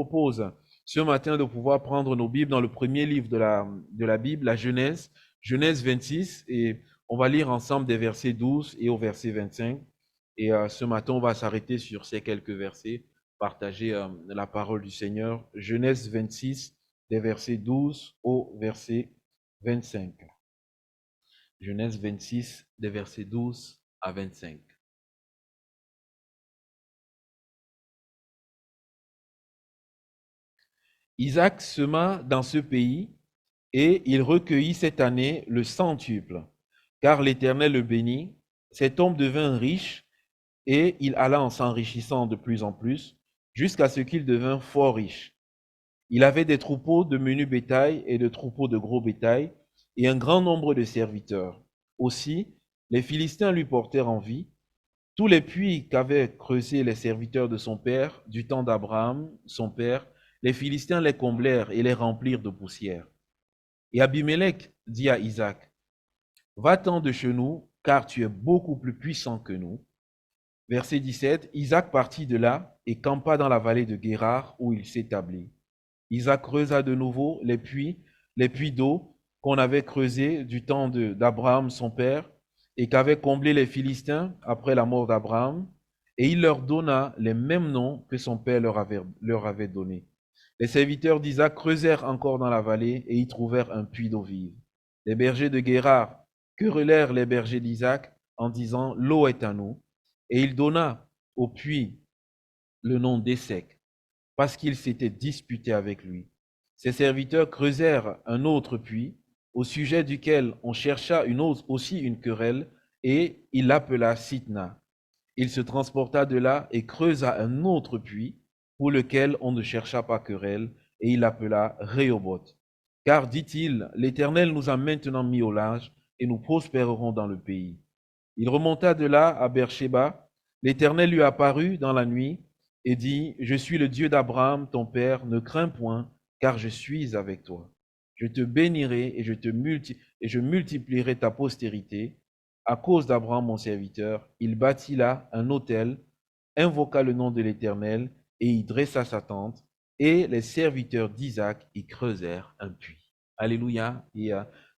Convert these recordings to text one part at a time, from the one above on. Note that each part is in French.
propose ce matin de pouvoir prendre nos Bibles dans le premier livre de la Bible, la Genèse, Genèse 26, et on va lire ensemble des versets 12 et au verset 25. Et ce matin, on va s'arrêter sur ces quelques versets, partager la parole du Seigneur. Genèse 26, des versets 12 au verset 25. Genèse 26, des versets 12 à 25. Isaac sema dans ce pays et il recueillit cette année le centuple, car l'Éternel le bénit. Cet homme devint riche et il alla en s'enrichissant de plus en plus jusqu'à ce qu'il devint fort riche. Il avait des troupeaux de menu bétail et de troupeaux de gros bétail et un grand nombre de serviteurs. Aussi, les Philistins lui portèrent envie. Tous les puits qu'avaient creusés les serviteurs de son père, du temps d'Abraham, son père, les Philistins les comblèrent et les remplirent de poussière. Et Abimelech dit à Isaac, va-t'en de chez nous, car tu es beaucoup plus puissant que nous. Verset 17, Isaac partit de là et campa dans la vallée de Guérar où il s'établit. Isaac creusa de nouveau les puits d'eau qu'on avait creusés du temps d'Abraham son père et qu'avaient comblés les Philistins après la mort d'Abraham, et il leur donna les mêmes noms que son père leur avait donnés. Les serviteurs d'Isaac creusèrent encore dans la vallée et y trouvèrent un puits d'eau vive. Les bergers de Guérar querellèrent les bergers d'Isaac en disant, l'eau est à nous. Et il donna au puits le nom d'Essek, parce qu'ils s'étaient disputés avec lui. Ses serviteurs creusèrent un autre puits, au sujet duquel on chercha aussi une querelle, et il l'appela Sitna. Il se transporta de là et creusa un autre puits, pour lequel on ne chercha pas querelle, et il l'appela Rehoboth. Car, dit-il, l'Éternel nous a maintenant mis au large, et nous prospérerons dans le pays. Il remonta de là à Beersheba. L'Éternel lui apparut dans la nuit et dit, je suis le Dieu d'Abraham, ton père, ne crains point, car je suis avec toi. Je te bénirai et je multiplierai ta postérité. À cause d'Abraham, mon serviteur, il bâtit là un autel, invoqua le nom de l'Éternel et y dressa sa tente. Et les serviteurs d'Isaac y creusèrent un puits. Alléluia. Et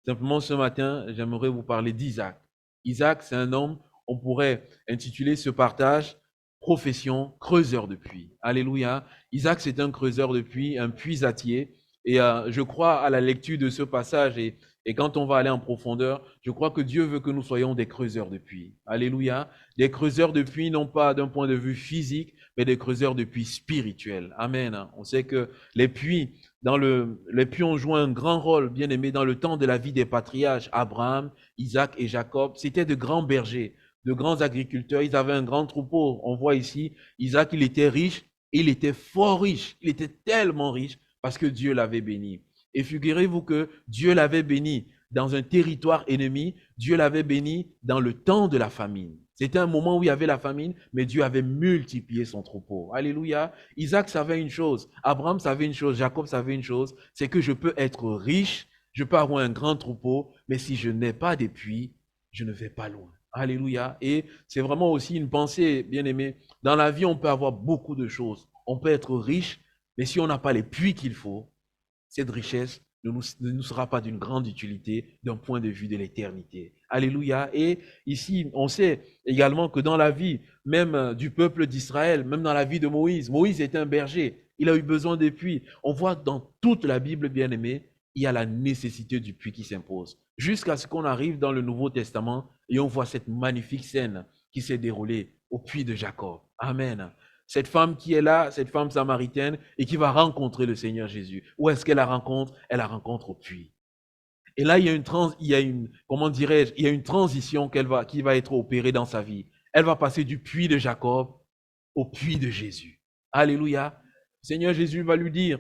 simplement ce matin, j'aimerais vous parler d'Isaac. Isaac, c'est un homme, on pourrait intituler ce partage profession creuseur de puits. Alléluia. Isaac, c'est un creuseur de puits, un puisatier. Et je crois à la lecture de ce passage et quand on va aller en profondeur, je crois que Dieu veut que nous soyons des creuseurs de puits. Alléluia. Des creuseurs de puits, non pas d'un point de vue physique, mais des creuseurs de puits spirituels. Amen. On sait que les puits ont joué un grand rôle, bien aimé, dans le temps de la vie des patriarches, Abraham, Isaac et Jacob. C'était de grands bergers, de grands agriculteurs. Ils avaient un grand troupeau. On voit ici, Isaac, il était riche, il était fort riche. Il était tellement riche parce que Dieu l'avait béni. Et figurez-vous que Dieu l'avait béni dans un territoire ennemi. Dieu l'avait béni dans le temps de la famine. C'était un moment où il y avait la famine, mais Dieu avait multiplié son troupeau. Alléluia. Isaac savait une chose, Abraham savait une chose, Jacob savait une chose, c'est que je peux être riche, je peux avoir un grand troupeau, mais si je n'ai pas des puits, je ne vais pas loin. Alléluia. Et c'est vraiment aussi une pensée, bien aimée. Dans la vie, on peut avoir beaucoup de choses. On peut être riche, mais si on n'a pas les puits qu'il faut, cette richesse ne nous sera pas d'une grande utilité d'un point de vue de l'éternité. Alléluia. Et ici, on sait également que dans la vie, même du peuple d'Israël, même dans la vie de Moïse, Moïse était un berger. Il a eu besoin des puits. On voit dans toute la Bible, bien aimée, il y a la nécessité du puits qui s'impose. Jusqu'à ce qu'on arrive dans le Nouveau Testament et on voit cette magnifique scène qui s'est déroulée au puits de Jacob. Amen. Cette femme qui est là, cette femme samaritaine, et qui va rencontrer le Seigneur Jésus. Où est-ce qu'elle la rencontre? Elle la rencontre au puits. Et là, il y a une transition qui va être opérée dans sa vie. Elle va passer du puits de Jacob au puits de Jésus. Alléluia. Le Seigneur Jésus va lui dire,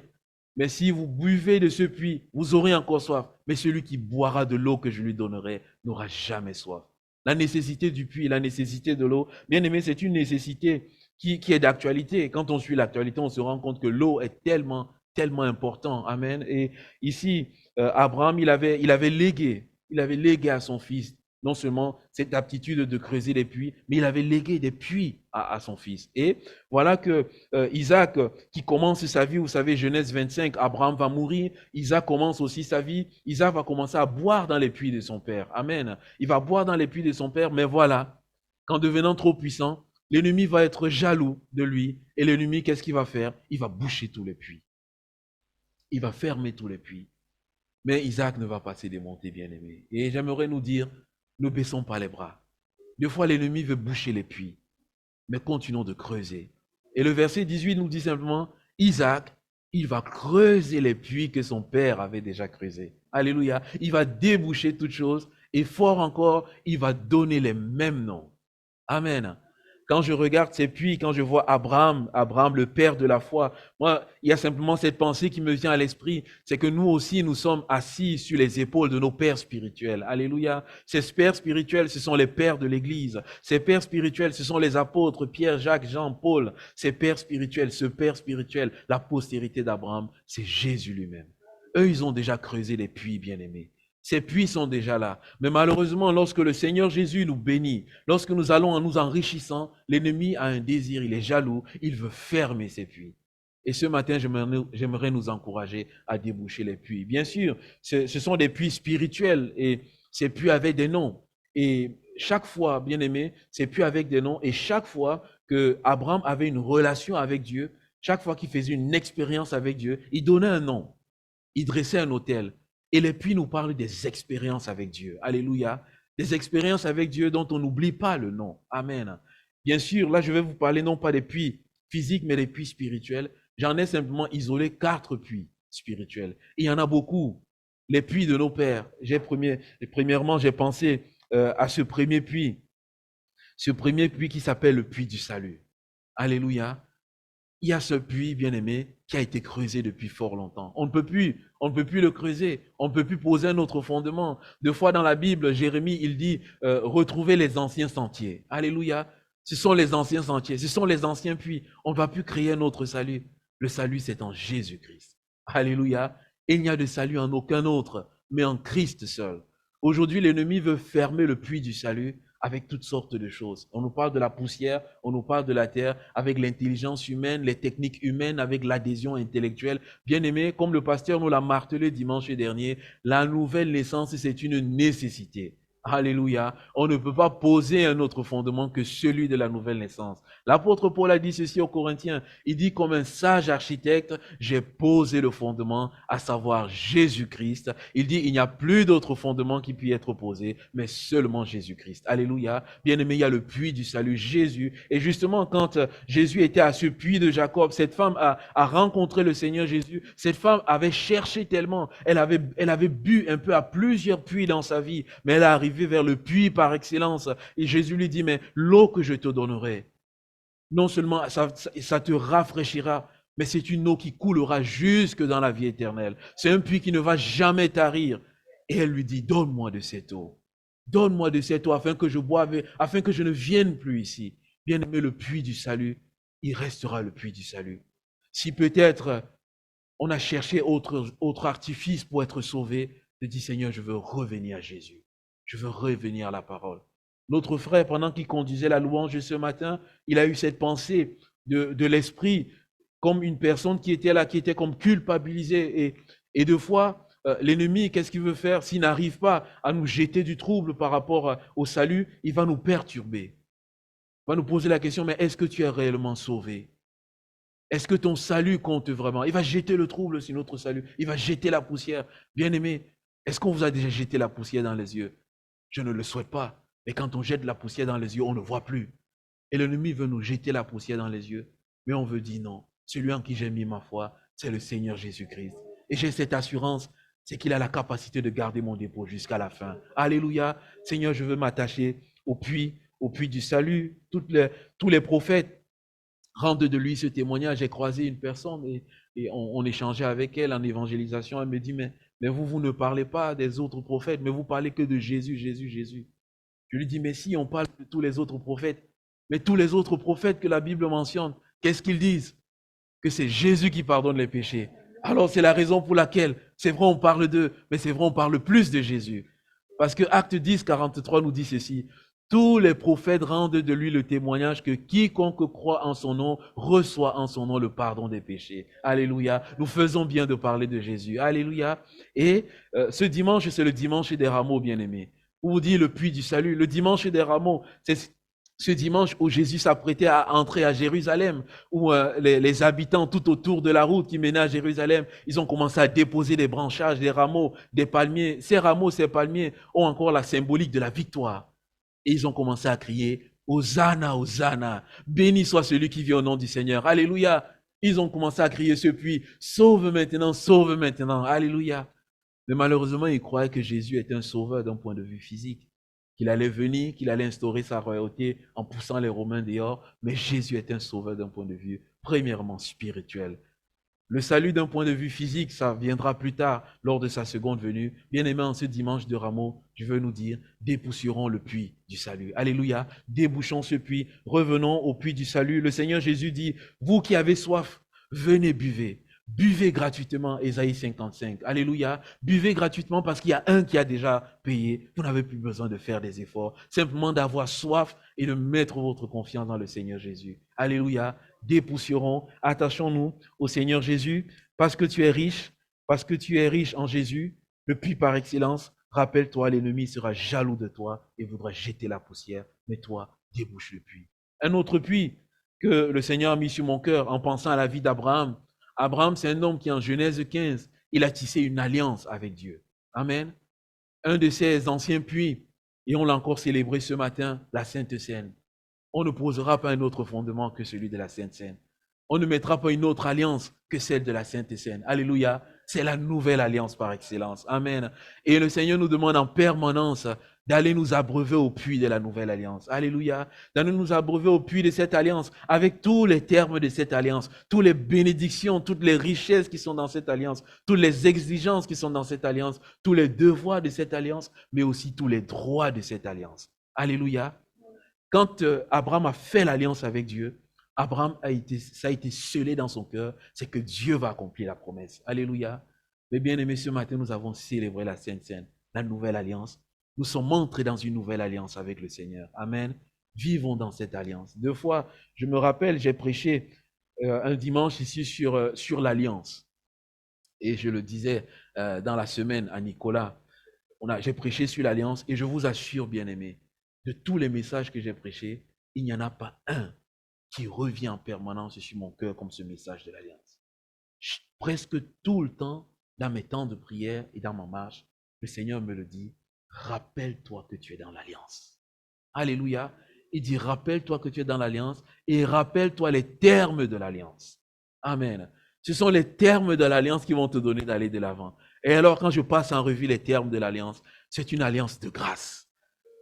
mais si vous buvez de ce puits, vous aurez encore soif. Mais celui qui boira de l'eau que je lui donnerai n'aura jamais soif. La nécessité du puits, la nécessité de l'eau, bien aimé, c'est une nécessité qui est d'actualité. Quand on suit l'actualité, on se rend compte que l'eau est tellement important. Amen. Et ici, Abraham, il avait légué à son fils non seulement cette aptitude de creuser des puits, mais il avait légué des puits à son fils. Et voilà que Isaac, qui commence sa vie, vous savez, Genèse 25, Abraham va mourir, Isaac commence aussi sa vie, Isaac va commencer à boire dans les puits de son père. Amen. Il va boire dans les puits de son père, mais voilà, qu'en devenant trop puissant, l'ennemi va être jaloux de lui. Et l'ennemi, qu'est-ce qu'il va faire? Il va boucher tous les puits. Il va fermer tous les puits. Mais Isaac ne va pas se démonter, bien-aimé. Et j'aimerais nous dire, ne baissons pas les bras. Des fois, l'ennemi veut boucher les puits, mais continuons de creuser. Et le verset 18 nous dit simplement, Isaac, il va creuser les puits que son père avait déjà creusés. Alléluia. Il va déboucher toutes choses et fort encore, il va donner les mêmes noms. Amen. Quand je regarde ces puits, quand je vois Abraham, le père de la foi, moi, il y a simplement cette pensée qui me vient à l'esprit, c'est que nous aussi, nous sommes assis sur les épaules de nos pères spirituels. Alléluia. Ces pères spirituels, ce sont les pères de l'Église. Ces pères spirituels, ce sont les apôtres, Pierre, Jacques, Jean, Paul. Ces pères spirituels, ce père spirituel, la postérité d'Abraham, c'est Jésus lui-même. Eux, ils ont déjà creusé les puits, bien-aimés. Ces puits sont déjà là. Mais malheureusement, lorsque le Seigneur Jésus nous bénit, lorsque nous allons en nous enrichissant, l'ennemi a un désir, il est jaloux, il veut fermer ces puits. Et ce matin, j'aimerais nous encourager à déboucher les puits. Bien sûr, ce sont des puits spirituels et ces puits avaient des noms. Et chaque fois, bien aimé, ces puits avec des noms, et chaque fois que Abraham avait une relation avec Dieu, chaque fois qu'il faisait une expérience avec Dieu, il donnait un nom, il dressait un autel. Et les puits nous parlent des expériences avec Dieu. Alléluia. Des expériences avec Dieu dont on n'oublie pas le nom. Amen. Bien sûr, là, je vais vous parler non pas des puits physiques, mais des puits spirituels. J'en ai simplement isolé 4 puits spirituels. Il y en a beaucoup. Les puits de nos pères. Premièrement, j'ai pensé à ce premier puits. Ce premier puits qui s'appelle le puits du salut. Alléluia. Il y a ce puits, bien-aimé, qui a été creusé depuis fort longtemps. On ne peut plus le creuser. On ne peut plus poser un autre fondement. Deux fois dans la Bible, Jérémie, il dit, retrouvez les anciens sentiers. Alléluia. Ce sont les anciens sentiers. Ce sont les anciens puits. On ne va plus créer un autre salut. Le salut, c'est en Jésus-Christ. Alléluia. Il n'y a de salut en aucun autre, mais en Christ seul. Aujourd'hui, l'ennemi veut fermer le puits du salut avec toutes sortes de choses. On nous parle de la poussière, on nous parle de la terre, avec l'intelligence humaine, les techniques humaines, avec l'adhésion intellectuelle. Bien aimé, comme le pasteur nous l'a martelé dimanche dernier, la nouvelle naissance, c'est une nécessité. Alléluia. On ne peut pas poser un autre fondement que celui de la nouvelle naissance. L'apôtre Paul a dit ceci aux Corinthiens. Il dit, comme un sage architecte, j'ai posé le fondement, à savoir Jésus-Christ. Il dit, il n'y a plus d'autre fondement qui puisse être posé, mais seulement Jésus-Christ. Alléluia. Bien-aimé, il y a le puits du salut, Jésus. Et justement, quand Jésus était à ce puits de Jacob, cette femme a rencontré le Seigneur Jésus. Cette femme avait cherché tellement. Elle avait bu un peu à plusieurs puits dans sa vie, mais elle est arrivée vers le puits par excellence. Et Jésus lui dit, mais l'eau que je te donnerai, non seulement ça te rafraîchira, mais c'est une eau qui coulera jusque dans la vie éternelle. C'est un puits qui ne va jamais tarir. Et elle lui dit, donne-moi de cette eau. Donne-moi de cette eau afin que je boive, afin que je ne vienne plus ici. Bien-aimé, le puits du salut, il restera le puits du salut. Si peut-être on a cherché autre artifice pour être sauvé, je dis, Seigneur, je veux revenir à Jésus. Je veux revenir à la parole. Notre frère, pendant qu'il conduisait la louange ce matin, il a eu cette pensée de l'esprit comme une personne qui était là, qui était comme culpabilisée. Et deux fois, l'ennemi, qu'est-ce qu'il veut faire? S'il n'arrive pas à nous jeter du trouble par rapport au salut, il va nous perturber. Il va nous poser la question, mais est-ce que tu es réellement sauvé? Est-ce que ton salut compte vraiment? Il va jeter le trouble sur notre salut. Il va jeter la poussière. Bien-aimé, est-ce qu'on vous a déjà jeté la poussière dans les yeux? Je ne le souhaite pas. Mais quand on jette la poussière dans les yeux, on ne voit plus. Et l'ennemi veut nous jeter la poussière dans les yeux. Mais on veut dire non. Celui en qui j'ai mis ma foi, c'est le Seigneur Jésus-Christ. Et j'ai cette assurance, c'est qu'il a la capacité de garder mon dépôt jusqu'à la fin. Alléluia. Seigneur, je veux m'attacher au puits du salut. Tous les prophètes rendent de lui ce témoignage. J'ai croisé une personne et on échangeait avec elle en évangélisation. Elle me dit, mais vous ne parlez pas des autres prophètes, mais vous parlez que de Jésus, Jésus, Jésus. Je lui dis, mais si on parle de tous les autres prophètes, mais tous les autres prophètes que la Bible mentionne, qu'est-ce qu'ils disent? Que c'est Jésus qui pardonne les péchés. Alors c'est la raison pour laquelle, c'est vrai on parle d'eux, mais c'est vrai on parle plus de Jésus. Parce que Acte 10, 43 nous dit ceci. Tous les prophètes rendent de lui le témoignage que quiconque croit en son nom reçoit en son nom le pardon des péchés. Alléluia. Nous faisons bien de parler de Jésus. Alléluia. Et ce dimanche, c'est le dimanche des rameaux, bien-aimés. On vous dit le puits du salut. Le dimanche des rameaux, c'est ce dimanche où Jésus s'apprêtait à entrer à Jérusalem, où les habitants tout autour de la route qui menait à Jérusalem, ils ont commencé à déposer des branchages, des rameaux, des palmiers. Ces rameaux, ces palmiers ont encore la symbolique de la victoire. Et ils ont commencé à crier, Hosanna, Hosanna, béni soit celui qui vient au nom du Seigneur. Alléluia. Ils ont commencé à crier ce puits, sauve maintenant, alléluia. Mais malheureusement, ils croyaient que Jésus était un sauveur d'un point de vue physique, qu'il allait venir, qu'il allait instaurer sa royauté en poussant les Romains dehors. Mais Jésus est un sauveur d'un point de vue premièrement spirituel. Le salut d'un point de vue physique, ça viendra plus tard lors de sa seconde venue. Bien-aimés, en ce dimanche de Rameaux, je veux nous dire, dépoussiérons le puits du salut. Alléluia, débouchons ce puits, revenons au puits du salut. Le Seigneur Jésus dit, vous qui avez soif, venez buvez. Buvez gratuitement, Ésaïe 55. Alléluia. Buvez gratuitement parce qu'il y a un qui a déjà payé. Vous n'avez plus besoin de faire des efforts. Simplement d'avoir soif et de mettre votre confiance dans le Seigneur Jésus. Alléluia. Dépoussiérons, attachons-nous au Seigneur Jésus parce que tu es riche en Jésus, le puits par excellence. Rappelle-toi, l'ennemi sera jaloux de toi et voudra jeter la poussière. Mais toi, débouche le puits. Un autre puits que le Seigneur a mis sur mon cœur en pensant à la vie d'Abraham. Abraham, c'est un homme qui, en Genèse 15, il a tissé une alliance avec Dieu. Amen. Un de ses anciens puits, et on l'a encore célébré ce matin, la Sainte Seine. On ne posera pas un autre fondement que celui de la Sainte Seine. On ne mettra pas une autre alliance que celle de la Sainte Seine. Alléluia. C'est la nouvelle alliance par excellence. Amen. Et le Seigneur nous demande en permanence d'aller nous abreuver au puits de la nouvelle alliance. Alléluia. D'aller nous abreuver au puits de cette alliance avec tous les termes de cette alliance, toutes les bénédictions, toutes les richesses qui sont dans cette alliance, toutes les exigences qui sont dans cette alliance, tous les devoirs de cette alliance, mais aussi tous les droits de cette alliance. Alléluia. Quand Abraham a fait l'alliance avec Dieu, ça a été scellé dans son cœur, c'est que Dieu va accomplir la promesse. Alléluia. Mais bien aimés, ce matin, nous avons célébré la Sainte Seine, la nouvelle alliance. Nous sommes entrés dans une nouvelle alliance avec le Seigneur. Amen. Vivons dans cette alliance. 2 fois, je me rappelle, j'ai prêché un dimanche ici sur l'alliance. Et je le disais dans la semaine à Nicolas, j'ai prêché sur l'alliance et je vous assure, bien aimés, de tous les messages que j'ai prêchés, il n'y en a pas un qui revient en permanence sur mon cœur comme ce message de l'alliance. Presque tout le temps, dans mes temps de prière et dans ma marche, le Seigneur me le dit, rappelle-toi que tu es dans l'alliance. Alléluia. Il dit, rappelle-toi que tu es dans l'alliance et rappelle-toi les termes de l'alliance. Amen. Ce sont les termes de l'alliance qui vont te donner d'aller de l'avant. Et alors, quand je passe en revue les termes de l'alliance, c'est une alliance de grâce.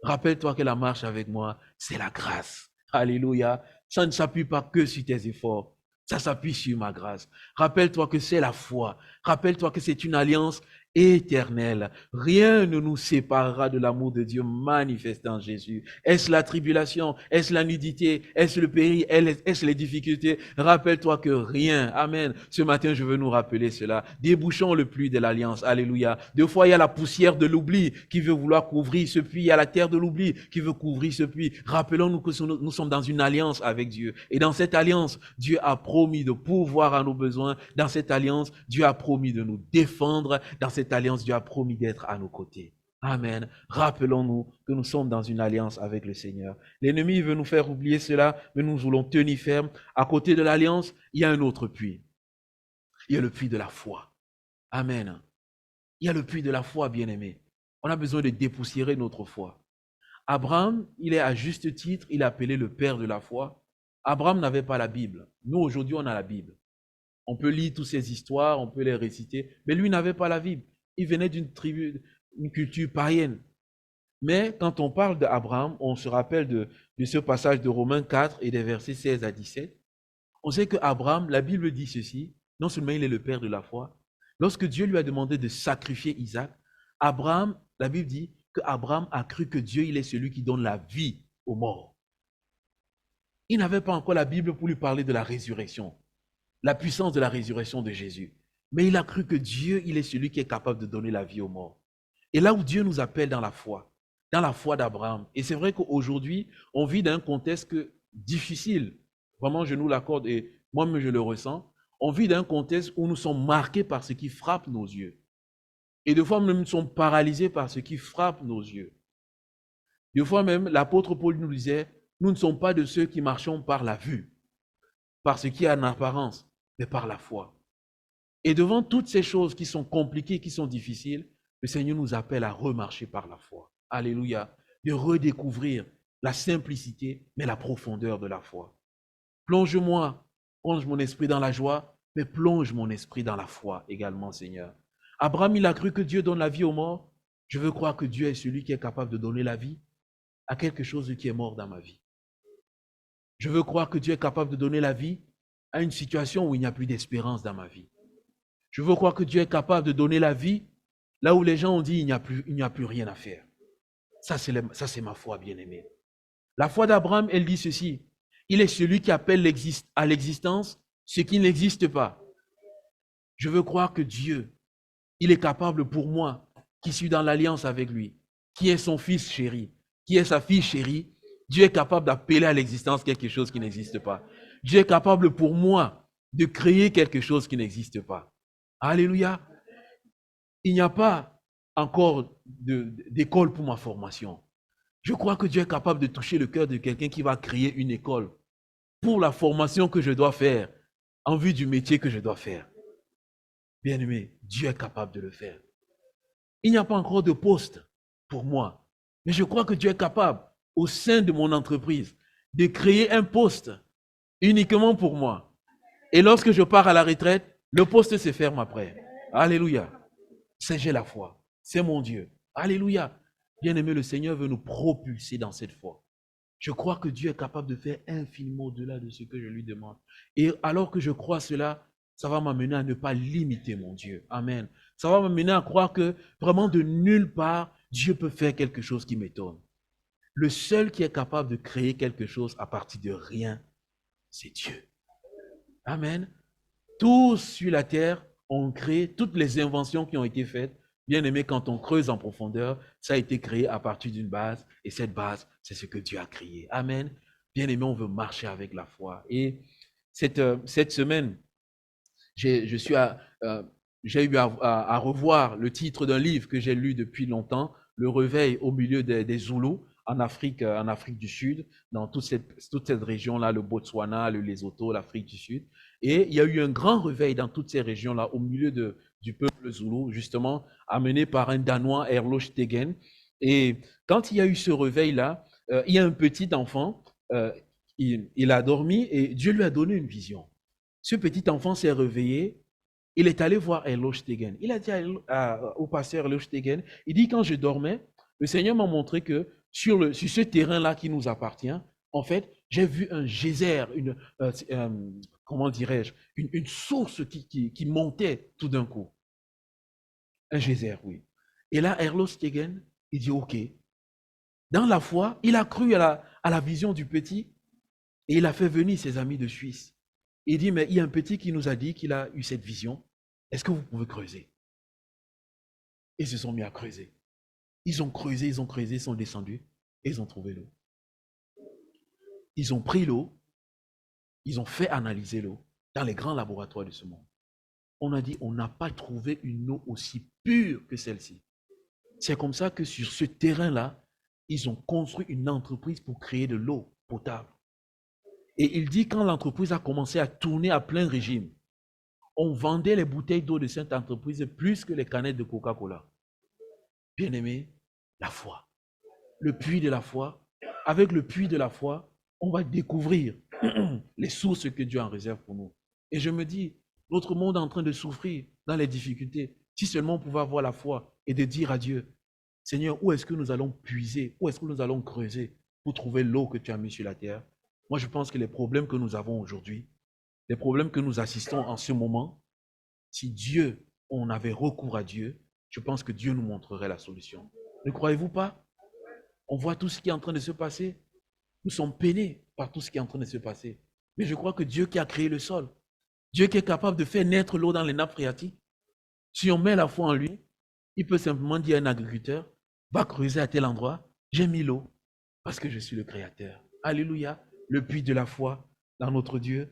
Rappelle-toi que la marche avec moi, c'est la grâce. Alléluia. Ça ne s'appuie pas que sur tes efforts. Ça s'appuie sur ma grâce. Rappelle-toi que c'est la foi. Rappelle-toi que c'est une alliance éternelle. Rien ne nous séparera de l'amour de Dieu manifesté en Jésus. Est-ce la tribulation? Est-ce la nudité? Est-ce le péril? Est-ce les difficultés? Rappelle-toi que rien. Amen. Ce matin, je veux nous rappeler cela. Débouchons le puits de l'alliance. Alléluia. 2 fois, il y a la poussière de l'oubli qui veut vouloir couvrir ce puits. Il y a la terre de l'oubli qui veut couvrir ce puits. Rappelons-nous que nous sommes dans une alliance avec Dieu. Et dans cette alliance, Dieu a promis de pourvoir à nos besoins. Dans cette alliance, Dieu a promis de nous défendre. Dans cette alliance, Dieu a promis d'être à nos côtés. Amen. Rappelons-nous que nous sommes dans une alliance avec le Seigneur. L'ennemi veut nous faire oublier cela, mais nous voulons tenir ferme. À côté de l'alliance, il y a un autre puits. Il y a le puits de la foi. Amen. Il y a le puits de la foi, bien-aimé. On a besoin de dépoussiérer notre foi. Abraham, il est à juste titre, il est appelé le père de la foi. Abraham n'avait pas la Bible. Nous, aujourd'hui, on a la Bible. On peut lire toutes ces histoires, on peut les réciter, mais lui n'avait pas la Bible. Il venait d'une tribu, une culture païenne. Mais quand on parle d'Abraham, on se rappelle de ce passage de Romains 4 et des versets 16 à 17. On sait qu'Abraham, la Bible dit ceci, non seulement il est le père de la foi, lorsque Dieu lui a demandé de sacrifier Isaac, Abraham, la Bible dit qu'Abraham a cru que Dieu, il est celui qui donne la vie aux morts. Il n'avait pas encore la Bible pour lui parler de la résurrection, la puissance de la résurrection de Jésus. Mais il a cru que Dieu, il est celui qui est capable de donner la vie aux morts. Et là où Dieu nous appelle dans la foi d'Abraham. Et c'est vrai qu'aujourd'hui, on vit dans un contexte difficile. Vraiment, je nous l'accorde et moi-même je le ressens. On vit dans un contexte où nous sommes marqués par ce qui frappe nos yeux. Et des fois, même nous sommes paralysés par ce qui frappe nos yeux. Des fois même, l'apôtre Paul nous disait, nous ne sommes pas de ceux qui marchons par la vue, par ce qui est en apparence, mais par la foi. Et devant toutes ces choses qui sont compliquées, qui sont difficiles, le Seigneur nous appelle à remarcher par la foi. Alléluia. De redécouvrir la simplicité, mais la profondeur de la foi. Plonge mon esprit dans la joie, mais plonge mon esprit dans la foi également, Seigneur. Abraham, il a cru que Dieu donne la vie aux morts. Je veux croire que Dieu est celui qui est capable de donner la vie à quelque chose qui est mort dans ma vie. Je veux croire que Dieu est capable de donner la vie à une situation où il n'y a plus d'espérance dans ma vie. Je veux croire que Dieu est capable de donner la vie là où les gens ont dit il n'y a plus rien à faire. Ça, c'est ma foi, bien-aimée. La foi d'Abraham, elle dit ceci. Il est celui qui appelle à l'existence ce qui n'existe pas. Je veux croire que Dieu, il est capable pour moi, qui suis dans l'alliance avec lui, qui est son fils chéri, qui est sa fille chérie, Dieu est capable d'appeler à l'existence quelque chose qui n'existe pas. Dieu est capable pour moi de créer quelque chose qui n'existe pas. Alléluia. Il n'y a pas encore d'école pour ma formation. Je crois que Dieu est capable de toucher le cœur de quelqu'un qui va créer une école pour la formation que je dois faire, en vue du métier que je dois faire. Bien-aimé, Dieu est capable de le faire. Il n'y a pas encore de poste pour moi, mais je crois que Dieu est capable, au sein de mon entreprise, de créer un poste uniquement pour moi. Et lorsque je pars à la retraite, le poste se ferme après. Alléluia. J'ai la foi. C'est mon Dieu. Alléluia. Bien-aimé, le Seigneur veut nous propulser dans cette foi. Je crois que Dieu est capable de faire infiniment au-delà de ce que je lui demande. Et alors que je crois cela, ça va m'amener à ne pas limiter mon Dieu. Amen. Ça va m'amener à croire que vraiment de nulle part, Dieu peut faire quelque chose qui m'étonne. Le seul qui est capable de créer quelque chose à partir de rien, c'est Dieu. Amen. Tous sur la terre ont créé, toutes les inventions qui ont été faites, bien aimé, quand on creuse en profondeur, ça a été créé à partir d'une base, et cette base, c'est ce que Dieu a créé. Amen. Bien aimé, on veut marcher avec la foi. Et cette semaine, j'ai eu à revoir le titre d'un livre que j'ai lu depuis longtemps, Le réveil au milieu des Zoulous, en Afrique du Sud, dans toute cette région-là, le Botswana, le Lesotho, l'Afrique du Sud. Et il y a eu un grand réveil dans toutes ces régions-là, au milieu du peuple zoulou, justement, amené par un Danois, Erlo Stegen. Et quand il y a eu ce réveil-là, il y a un petit enfant, il a dormi et Dieu lui a donné une vision. Ce petit enfant s'est réveillé, il est allé voir Erlo Stegen. Il a dit au pasteur Erlo Stegen, il dit, quand je dormais, le Seigneur m'a montré que sur ce terrain-là qui nous appartient, en fait, j'ai vu un geyser, comment dirais-je, une source qui montait tout d'un coup. Un geyser, oui. Et là, Erlo Stegen, il dit, OK. Dans la foi, il a cru à la vision du petit et il a fait venir ses amis de Suisse. Il dit, mais il y a un petit qui nous a dit qu'il a eu cette vision. Est-ce que vous pouvez creuser? Ils se sont mis à creuser. Ils ont creusé, ils sont descendus et ils ont trouvé l'eau. Ils ont pris l'eau, ils ont fait analyser l'eau dans les grands laboratoires de ce monde. On a dit, on n'a pas trouvé une eau aussi pure que celle-ci. C'est comme ça que sur ce terrain-là, ils ont construit une entreprise pour créer de l'eau potable. Et il dit, quand l'entreprise a commencé à tourner à plein régime, on vendait les bouteilles d'eau de cette entreprise plus que les canettes de Coca-Cola. Bien-aimé, la foi. Le puits de la foi. Avec le puits de la foi, on va découvrir les sources que Dieu en réserve pour nous. Et je me dis, notre monde est en train de souffrir dans les difficultés. Si seulement on pouvait avoir la foi et de dire à Dieu, Seigneur, où est-ce que nous allons puiser? Où est-ce que nous allons creuser pour trouver l'eau que tu as mise sur la terre? Moi, je pense que les problèmes que nous avons aujourd'hui, les problèmes que nous assistons en ce moment, si on avait recours à Dieu, je pense que Dieu nous montrerait la solution. Ne croyez-vous pas? On voit tout ce qui est en train de se passer. Nous sommes peinés par tout ce qui est en train de se passer. Mais je crois que Dieu qui a créé le sol, Dieu qui est capable de faire naître l'eau dans les nappes phréatiques, si on met la foi en lui, Il peut simplement dire à un agriculteur, va creuser à tel endroit, j'ai mis l'eau, parce que je suis le Créateur. Alléluia. Le puits de la foi dans notre Dieu.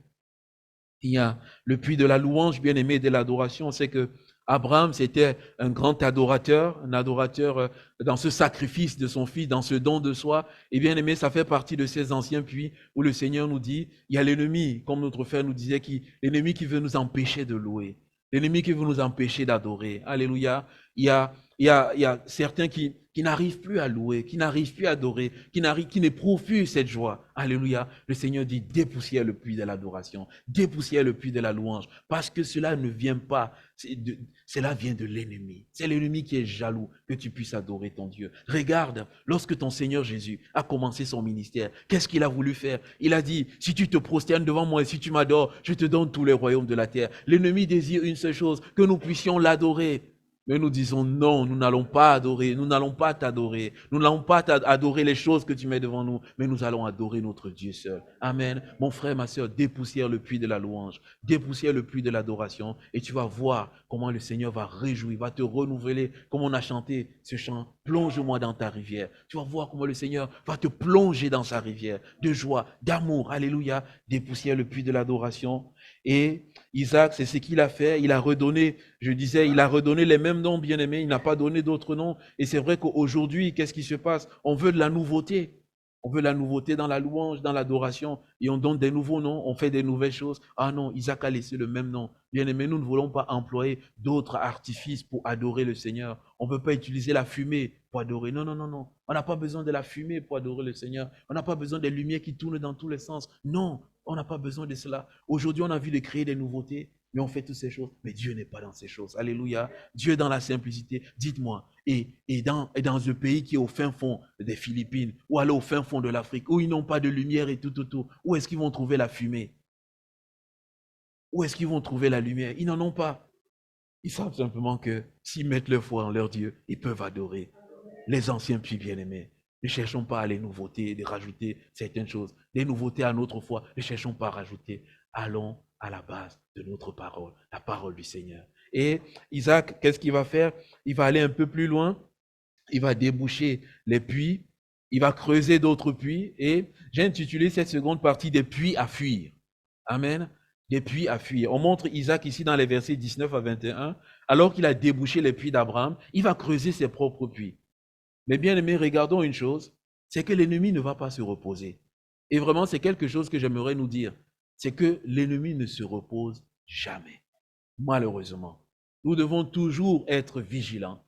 Il y a le puits de la louange, bien aimé, de l'adoration. On sait que Abraham, c'était un grand adorateur, dans ce sacrifice de son fils, dans ce don de soi. Et bien aimé, ça fait partie de ces anciens puits où le Seigneur nous dit, il y a l'ennemi, comme notre frère nous disait, l'ennemi qui veut nous empêcher de louer, l'ennemi qui veut nous empêcher d'adorer. Alléluia. Il y a certains qui n'arrivent plus à louer, qui n'arrivent plus à adorer, qui n'éprouvent plus cette joie. Alléluia. Le Seigneur dit, dépoussière le puits de l'adoration, dépoussière le puits de la louange, parce que cela ne vient pas, cela vient de l'ennemi. C'est l'ennemi qui est jaloux que tu puisses adorer ton Dieu. Regarde, lorsque ton Seigneur Jésus a commencé son ministère, qu'est-ce qu'il a voulu faire? Il a dit, si tu te prosternes devant moi et si tu m'adores, je te donne tous les royaumes de la terre. L'ennemi désire une seule chose, que nous puissions l'adorer. Mais nous disons non, nous n'allons pas adorer, nous n'allons pas t'adorer, nous n'allons pas adorer les choses que tu mets devant nous, mais nous allons adorer notre Dieu seul. Amen. Mon frère, ma soeur, dépoussière le puits de la louange, dépoussière le puits de l'adoration et tu vas voir comment le Seigneur va réjouir, va te renouveler, comme on a chanté ce chant, plonge-moi dans ta rivière. Tu vas voir comment le Seigneur va te plonger dans sa rivière de joie, d'amour. Alléluia. Dépoussière le puits de l'adoration. Et Isaac, c'est ce qu'il a fait. Il a redonné, je disais, il a redonné les mêmes noms, bien aimés. Il n'a pas donné d'autres noms. Et c'est vrai qu'aujourd'hui, qu'est-ce qui se passe? On veut de la nouveauté. On veut la nouveauté dans la louange, dans l'adoration. Et on donne des nouveaux noms, on fait des nouvelles choses. Ah non, Isaac a laissé le même nom. Bien aimé, nous ne voulons pas employer d'autres artifices pour adorer le Seigneur. On ne peut pas utiliser la fumée pour adorer. Non, non, non, non. On n'a pas besoin de la fumée pour adorer le Seigneur. On n'a pas besoin des lumières qui tournent dans tous les sens. Non, on n'a pas besoin de cela. Aujourd'hui, on a vu de créer des nouveautés, mais on fait toutes ces choses. Mais Dieu n'est pas dans ces choses. Alléluia. Dieu est dans la simplicité. Dites-moi, et dans un pays qui est au fin fond des Philippines, ou alors au fin fond de l'Afrique, où ils n'ont pas de lumière et tout, où est-ce qu'ils vont trouver la fumée? Où est-ce qu'ils vont trouver la lumière? Ils n'en ont pas. Ils savent simplement que s'ils mettent leur foi en leur Dieu, ils peuvent adorer. Les anciens puits bien-aimés. Ne cherchons pas à les nouveautés, de rajouter certaines choses. Les nouveautés à notre foi, ne cherchons pas à rajouter. Allons à la base de notre parole, la parole du Seigneur. Et Isaac, qu'est-ce qu'il va faire? Il va aller un peu plus loin. Il va déboucher les puits. Il va creuser d'autres puits. Et j'ai intitulé cette seconde partie des puits à fuir. Amen. Des puits à fuir. On montre Isaac ici dans les versets 19 à 21. Alors qu'il a débouché les puits d'Abraham, il va creuser ses propres puits. Mais bien aimés, regardons une chose, c'est que l'ennemi ne va pas se reposer. Et vraiment, c'est quelque chose que j'aimerais nous dire, c'est que l'ennemi ne se repose jamais, malheureusement. Nous devons toujours être vigilants.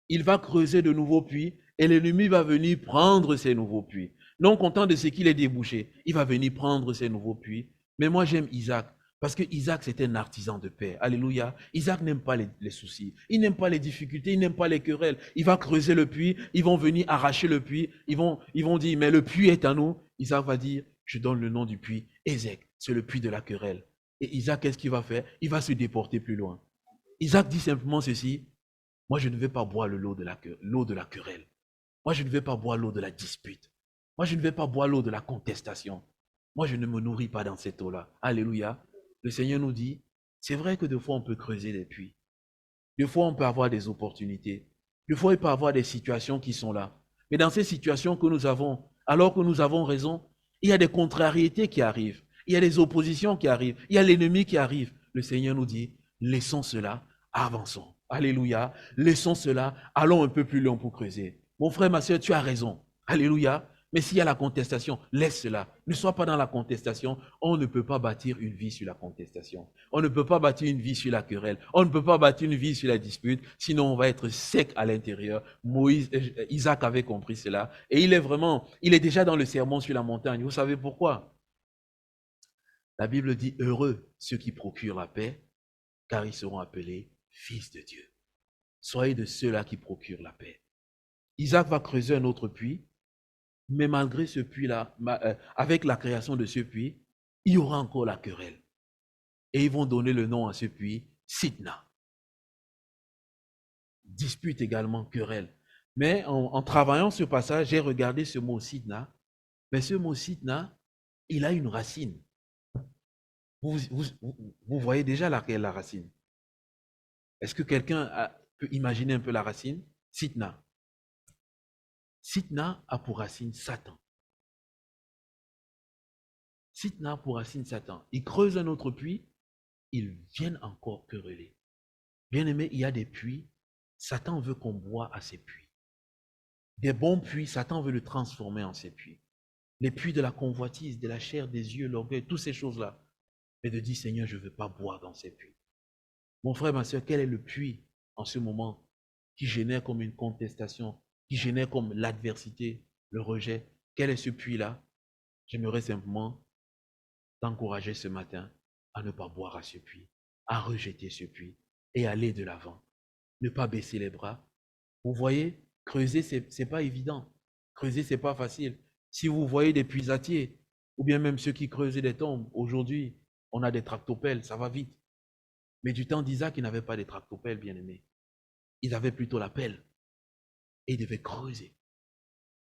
Il va creuser de nouveaux puits et l'ennemi va venir prendre ces nouveaux puits. Non content de ce qu'il est débouché, il va venir prendre ces nouveaux puits. Mais moi, j'aime Isaac. Parce que Isaac, c'est un artisan de paix. Alléluia. Isaac n'aime pas les soucis. Il n'aime pas les difficultés. Il n'aime pas les querelles. Il va creuser le puits. Ils vont venir arracher le puits. Ils vont dire, mais le puits est à nous. Isaac va dire, je donne le nom du puits. Ézek, c'est le puits de la querelle. Et Isaac, qu'est-ce qu'il va faire? Il va se déporter plus loin. Isaac dit simplement ceci, moi, je ne vais pas boire l'eau de la querelle. Moi, je ne vais pas boire l'eau de la dispute. Moi, je ne vais pas boire l'eau de la contestation. Moi, je ne me nourris pas dans cette eau-là. Alléluia. Le Seigneur nous dit, c'est vrai que des fois, on peut creuser des puits. Des fois, on peut avoir des opportunités. Des fois, il peut y avoir des situations qui sont là. Mais dans ces situations que nous avons, alors que nous avons raison, il y a des contrariétés qui arrivent. Il y a des oppositions qui arrivent. Il y a l'ennemi qui arrive. Le Seigneur nous dit, laissons cela, avançons. Alléluia. Laissons cela, allons un peu plus loin pour creuser. Mon frère, ma soeur, tu as raison. Alléluia. Mais s'il y a la contestation, laisse cela. Ne sois pas dans la contestation. On ne peut pas bâtir une vie sur la contestation. On ne peut pas bâtir une vie sur la querelle. On ne peut pas bâtir une vie sur la dispute. Sinon, on va être sec à l'intérieur. Isaac avait compris cela. Et il est déjà dans le sermon sur la montagne. Vous savez pourquoi? La Bible dit, heureux ceux qui procurent la paix, car ils seront appelés fils de Dieu. Soyez de ceux-là qui procurent la paix. Isaac va creuser un autre puits. Mais malgré ce puits-là, avec la création de ce puits, il y aura encore la querelle. Et ils vont donner le nom à ce puits, Sitna. Dispute également, querelle. Mais en travaillant ce passage, j'ai regardé ce mot Sitna. Mais ce mot Sitna, il a une racine. Vous voyez déjà laquelle la racine? Est-ce que quelqu'un peut imaginer un peu la racine. Sitna. Sitna a pour racine Satan. Sitna a pour racine Satan. Ils creusent un autre puits, ils viennent encore quereller. Bien aimé, il y a des puits, Satan veut qu'on boive à ces puits. Des bons puits, Satan veut le transformer en ces puits. Les puits de la convoitise, de la chair, des yeux, l'orgueil, toutes ces choses-là. Mais de dire, Seigneur, je ne veux pas boire dans ces puits. Mon frère, ma soeur, quel est le puits en ce moment qui génère comme une contestation, qui génère comme l'adversité, le rejet? Quel est ce puits-là? J'aimerais simplement t'encourager ce matin à ne pas boire à ce puits, à rejeter ce puits et aller de l'avant. Ne pas baisser les bras. Vous voyez, creuser, ce n'est pas évident. Creuser, ce n'est pas facile. Si vous voyez des puisatiers, ou bien même ceux qui creusaient des tombes, aujourd'hui, on a des tractopelles, ça va vite. Mais du temps d'Isaac, ils n'avaient pas des tractopelles, bien aimés. Ils avaient plutôt la pelle. Et ils devaient creuser.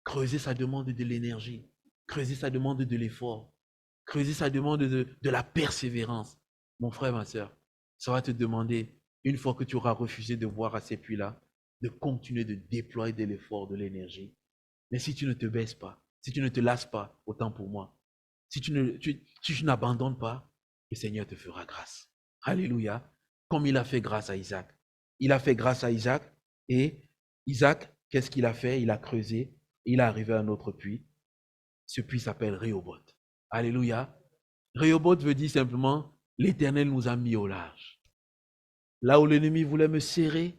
Creuser, ça demande de l'énergie. Creuser, ça demande de l'effort. Creuser, ça demande de la persévérance. Mon frère, ma soeur, ça va te demander, une fois que tu auras refusé de voir à ces puits-là, de continuer de déployer de l'effort, de l'énergie. Mais si tu ne te baisses pas, si tu ne te lasses pas, autant pour moi, si tu n'abandonnes pas, le Seigneur te fera grâce. Alléluia. Comme il a fait grâce à Isaac. Il a fait grâce à Isaac et Isaac, qu'est-ce qu'il a fait? Il a creusé, il est arrivé à un autre puits. Ce puits s'appelle Rehoboth. Alléluia. Rehoboth veut dire simplement, l'Éternel nous a mis au large. Là où l'ennemi voulait me serrer,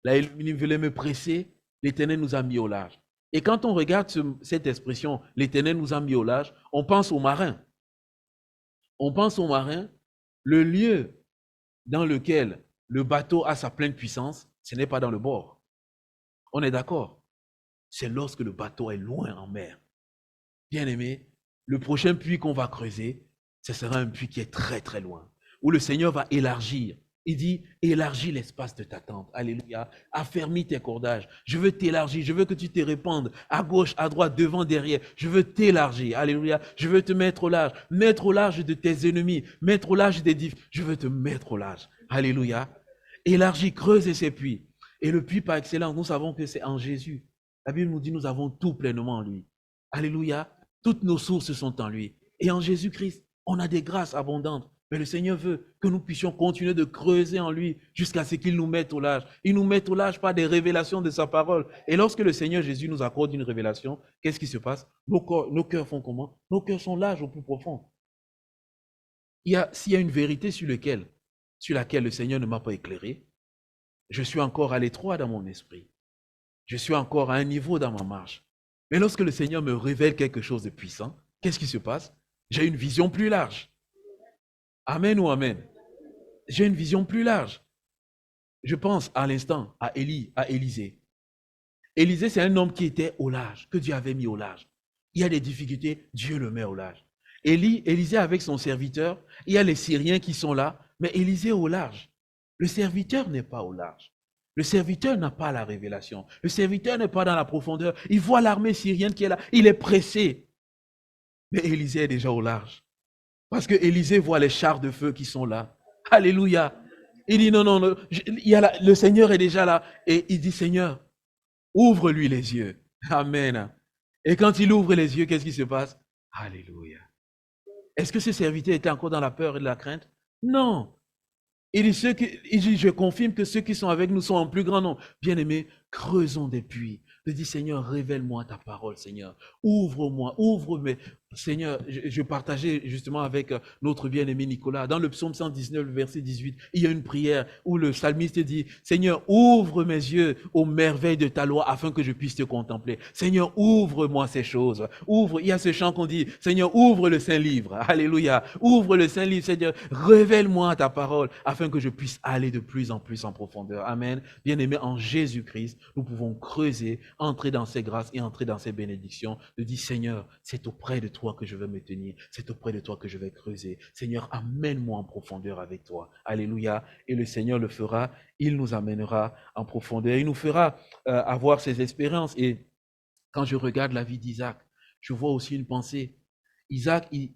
là où l'ennemi voulait me presser, l'Éternel nous a mis au large. Et quand on regarde cette expression, l'Éternel nous a mis au large, on pense aux marins. On pense aux marins, le lieu dans lequel le bateau a sa pleine puissance, ce n'est pas dans le bord. On est d'accord? C'est lorsque le bateau est loin en mer. Bien aimé, le prochain puits qu'on va creuser, ce sera un puits qui est très très loin, où le Seigneur va élargir. Il dit, élargis l'espace de ta tente. Alléluia. Affermis tes cordages. Je veux t'élargir. Je veux que tu te répandes à gauche, à droite, devant, derrière. Je veux t'élargir. Alléluia. Je veux te mettre au large. Mettre au large de tes ennemis. Mettre au large des diffs. Je veux te mettre au large. Alléluia. Élargis, creusez ces puits. Et le puits par excellence, nous savons que c'est en Jésus. La Bible nous dit, nous avons tout pleinement en lui. Alléluia. Toutes nos sources sont en lui. Et en Jésus-Christ, on a des grâces abondantes. Mais le Seigneur veut que nous puissions continuer de creuser en lui jusqu'à ce qu'il nous mette au large. Il nous met au large par des révélations de sa parole. Et lorsque le Seigneur Jésus nous accorde une révélation, qu'est-ce qui se passe? Nos cœurs font comment? Nos cœurs sont larges au plus profond. S'il y a une vérité sur laquelle le Seigneur ne m'a pas éclairé, je suis encore à l'étroit dans mon esprit. Je suis encore à un niveau dans ma marche. Mais lorsque le Seigneur me révèle quelque chose de puissant, qu'est-ce qui se passe? J'ai une vision plus large. Amen ou amen? J'ai une vision plus large. Je pense à l'instant à Élisée. Élisée, c'est un homme qui était au large, que Dieu avait mis au large. Il y a des difficultés, Dieu le met au large. Élisée avec son serviteur, il y a les Syriens qui sont là, mais Élisée au large. Le serviteur n'est pas au large. Le serviteur n'a pas la révélation. Le serviteur n'est pas dans la profondeur. Il voit l'armée syrienne qui est là. Il est pressé. Mais Élisée est déjà au large. Parce que Élisée voit les chars de feu qui sont là. Alléluia. Il dit non, non, non, le Seigneur est déjà là. Et il dit, Seigneur, ouvre-lui les yeux. Amen. Et quand il ouvre les yeux, qu'est-ce qui se passe? Alléluia. Est-ce que ce serviteur était encore dans la peur et de la crainte? Non. Il dit, je confirme que ceux qui sont avec nous sont en plus grand nombre. Bien-aimés, creusons des puits. Je dis, Seigneur, révèle-moi ta parole, Seigneur. Ouvre-moi, ouvre-moi. Seigneur, je partageais justement avec notre bien-aimé Nicolas, dans le psaume 119, verset 18, il y a une prière où le psalmiste dit, Seigneur, ouvre mes yeux aux merveilles de ta loi afin que je puisse te contempler. Seigneur, ouvre-moi ces choses. Ouvre, il y a ce chant qu'on dit, Seigneur, ouvre le Saint-Livre. Alléluia. Ouvre le Saint-Livre, Seigneur. Révèle-moi ta parole afin que je puisse aller de plus en plus en profondeur. Amen. Bien-aimé, en Jésus-Christ, nous pouvons creuser, entrer dans ses grâces et entrer dans ses bénédictions. De dire, Seigneur, c'est auprès de toi que je veux me tenir, c'est auprès de toi que je vais creuser. Seigneur, amène-moi en profondeur avec toi. Alléluia. Et le Seigneur le fera, il nous amènera en profondeur, il nous fera avoir ces expériences. Et quand je regarde la vie d'Isaac, je vois aussi une pensée. Isaac, il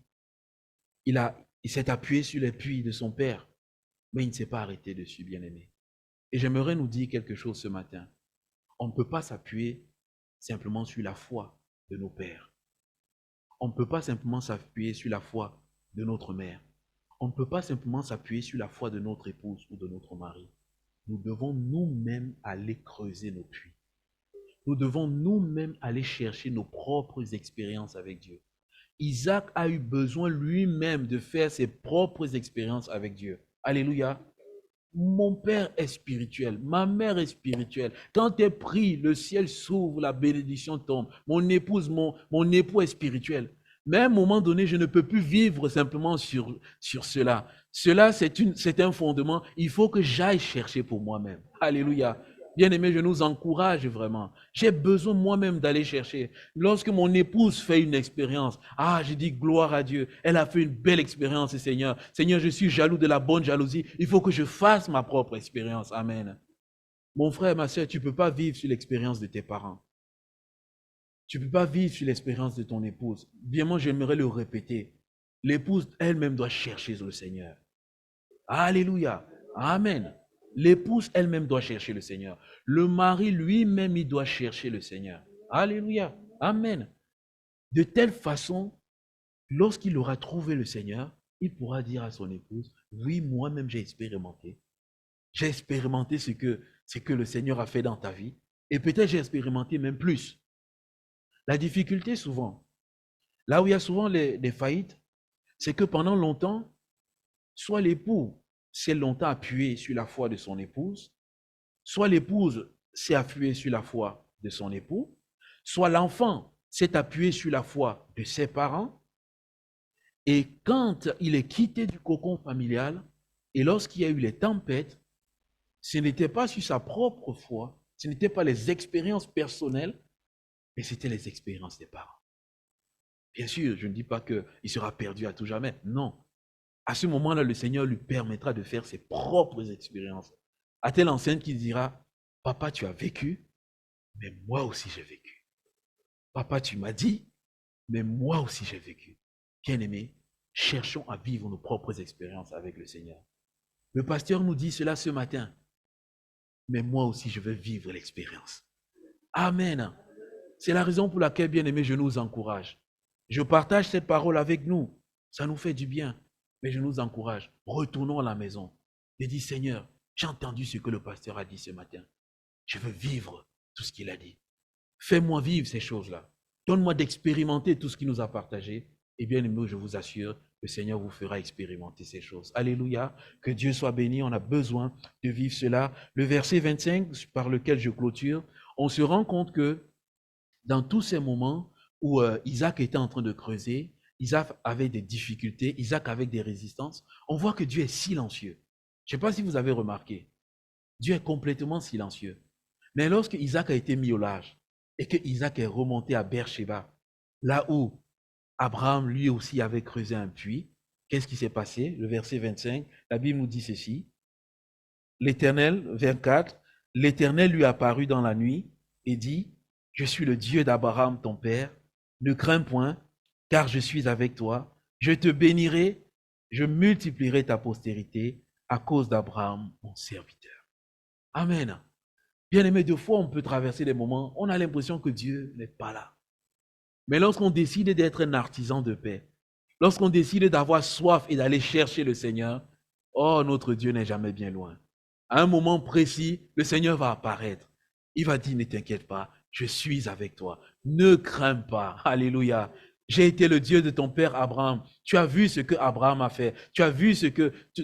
s'est appuyé sur les puits de son père, mais il ne s'est pas arrêté dessus, bien-aimé. Et j'aimerais nous dire quelque chose ce matin. On ne peut pas s'appuyer simplement sur la foi de nos pères. On ne peut pas simplement s'appuyer sur la foi de notre mère. On ne peut pas simplement s'appuyer sur la foi de notre épouse ou de notre mari. Nous devons nous-mêmes aller creuser nos puits. Nous devons nous-mêmes aller chercher nos propres expériences avec Dieu. Isaac a eu besoin lui-même de faire ses propres expériences avec Dieu. Alléluia. Mon père est spirituel, ma mère est spirituelle. Quand tu pries, le ciel s'ouvre, la bénédiction tombe. Mon épouse, mon époux est spirituel. Mais à un moment donné, je ne peux plus vivre simplement sur cela. Cela, c'est un fondement. Il faut que j'aille chercher pour moi-même. Alléluia. Bien-aimé, je nous encourage vraiment. J'ai besoin moi-même d'aller chercher. Lorsque mon épouse fait une expérience, je dis gloire à Dieu. Elle a fait une belle expérience, Seigneur. Seigneur, je suis jaloux de la bonne jalousie. Il faut que je fasse ma propre expérience. Amen. Mon frère, ma soeur, tu ne peux pas vivre sur l'expérience de tes parents. Tu ne peux pas vivre sur l'expérience de ton épouse. Bien, moi, j'aimerais le répéter. L'épouse elle-même doit chercher le Seigneur. Alléluia. Amen. L'épouse elle-même doit chercher le Seigneur. Le mari lui-même, il doit chercher le Seigneur. Alléluia. Amen. De telle façon, lorsqu'il aura trouvé le Seigneur, il pourra dire à son épouse, oui, moi-même j'ai expérimenté. J'ai expérimenté ce que le Seigneur a fait dans ta vie. Et peut-être j'ai expérimenté même plus. La difficulté souvent, là où il y a souvent des faillites, c'est que pendant longtemps, soit l'époux s'est longtemps appuyé sur la foi de son épouse, soit l'épouse s'est appuyée sur la foi de son époux, soit l'enfant s'est appuyé sur la foi de ses parents, et quand il est quitté du cocon familial, et lorsqu'il y a eu les tempêtes, ce n'était pas sur sa propre foi, ce n'était pas les expériences personnelles, mais c'était les expériences des parents. Bien sûr, je ne dis pas qu'il sera perdu à tout jamais, non. À ce moment-là, le Seigneur lui permettra de faire ses propres expériences. À telle enseigne qu'il dira, papa, tu as vécu, mais moi aussi j'ai vécu. Papa, tu m'as dit, mais moi aussi j'ai vécu. Bien-aimés, cherchons à vivre nos propres expériences avec le Seigneur. Le pasteur nous dit cela ce matin, mais moi aussi je veux vivre l'expérience. Amen. C'est la raison pour laquelle, bien-aimés, je nous encourage. Je partage cette parole avec nous. Ça nous fait du bien. Mais je nous encourage. Retournons à la maison. Et dis, Seigneur, j'ai entendu ce que le pasteur a dit ce matin. Je veux vivre tout ce qu'il a dit. Fais-moi vivre ces choses-là. Donne-moi d'expérimenter tout ce qu'il nous a partagé. Et bien aimé, je vous assure, le Seigneur vous fera expérimenter ces choses. Alléluia. Que Dieu soit béni. On a besoin de vivre cela. Le verset 25 par lequel je clôture, on se rend compte que dans tous ces moments où Isaac était en train de creuser, Isaac avait des difficultés, Isaac avait des résistances, on voit que Dieu est silencieux. Je ne sais pas si vous avez remarqué, Dieu est complètement silencieux. Mais lorsque Isaac a été mis au large et que Isaac est remonté à Beersheba, là où Abraham lui aussi avait creusé un puits, qu'est-ce qui s'est passé? Le verset 25, la Bible nous dit ceci. L'Éternel, 24, l'Éternel lui apparut dans la nuit et dit, je suis le Dieu d'Abraham, ton père. Ne crains point, car je suis avec toi. Je te bénirai, je multiplierai ta postérité à cause d'Abraham, mon serviteur. Amen. Bien-aimé, deux fois, on peut traverser des moments, on a l'impression que Dieu n'est pas là. Mais lorsqu'on décide d'être un artisan de paix, lorsqu'on décide d'avoir soif et d'aller chercher le Seigneur, oh, notre Dieu n'est jamais bien loin. À un moment précis, le Seigneur va apparaître. Il va dire, ne t'inquiète pas, je suis avec toi. Ne crains pas. Alléluia. J'ai été le Dieu de ton père Abraham. Tu as vu ce que Abraham a fait. Tu as vu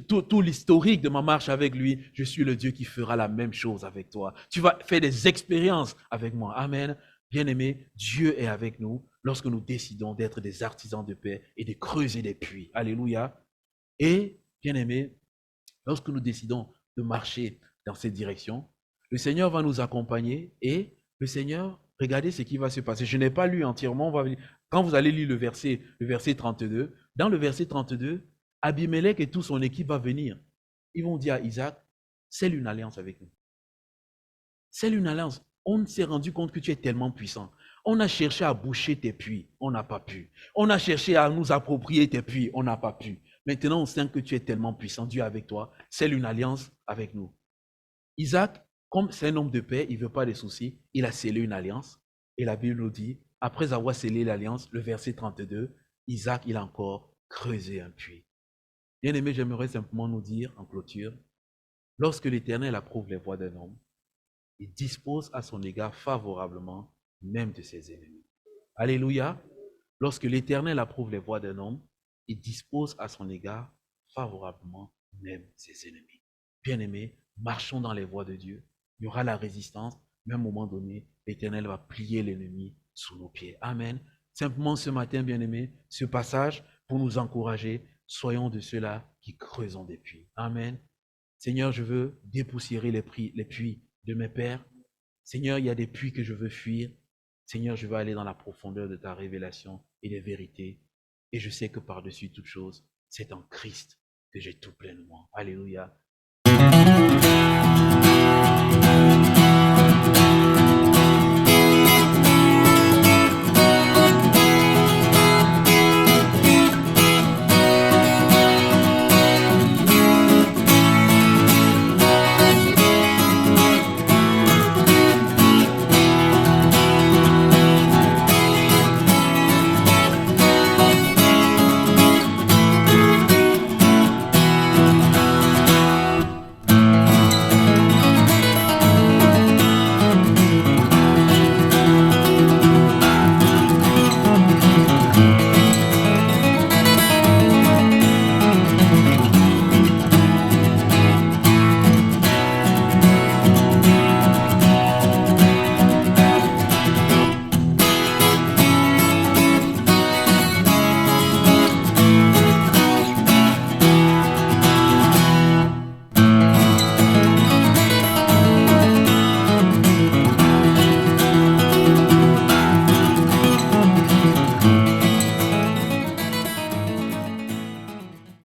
tout l'historique de ma marche avec lui. Je suis le Dieu qui fera la même chose avec toi. Tu vas faire des expériences avec moi. Amen. Bien-aimé, Dieu est avec nous lorsque nous décidons d'être des artisans de paix et de creuser des puits. Alléluia. Et, bien-aimé, lorsque nous décidons de marcher dans cette direction, le Seigneur va nous accompagner et le Seigneur, regardez ce qui va se passer. Je n'ai pas lu entièrement. Quand vous allez lire le verset 32, dans le verset 32, Abimelech et toute son équipe va venir. Ils vont dire à Isaac, scelle une alliance avec nous. Scelle une alliance. On s'est rendu compte que tu es tellement puissant. On a cherché à boucher tes puits, on n'a pas pu. On a cherché à nous approprier tes puits, on n'a pas pu. Maintenant, on sait que tu es tellement puissant, Dieu est avec toi. Scelle une alliance avec nous. Isaac, comme c'est un homme de paix, il ne veut pas des soucis, il a scellé une alliance. Et la Bible nous dit, après avoir scellé l'alliance, le verset 32, Isaac, il a encore creusé un puits. Bien-aimé, j'aimerais simplement nous dire en clôture, lorsque l'Éternel approuve les voies d'un homme, il dispose à son égard favorablement même de ses ennemis. Alléluia. Lorsque l'Éternel approuve les voies d'un homme, il dispose à son égard favorablement même ses ennemis. Bien-aimés, marchons dans les voies de Dieu. Il y aura la résistance, mais à un moment donné, l'Éternel va plier l'ennemi sous nos pieds. Amen. Simplement ce matin, bien-aimés, ce passage pour nous encourager, soyons de ceux-là qui creusons des puits. Amen. Seigneur, je veux dépoussiérer les puits de mes pères. Seigneur, il y a des puits que je veux fuir. Seigneur, je veux aller dans la profondeur de ta révélation et des vérités. Et je sais que par-dessus toute chose, c'est en Christ que j'ai tout pleinement. Alléluia.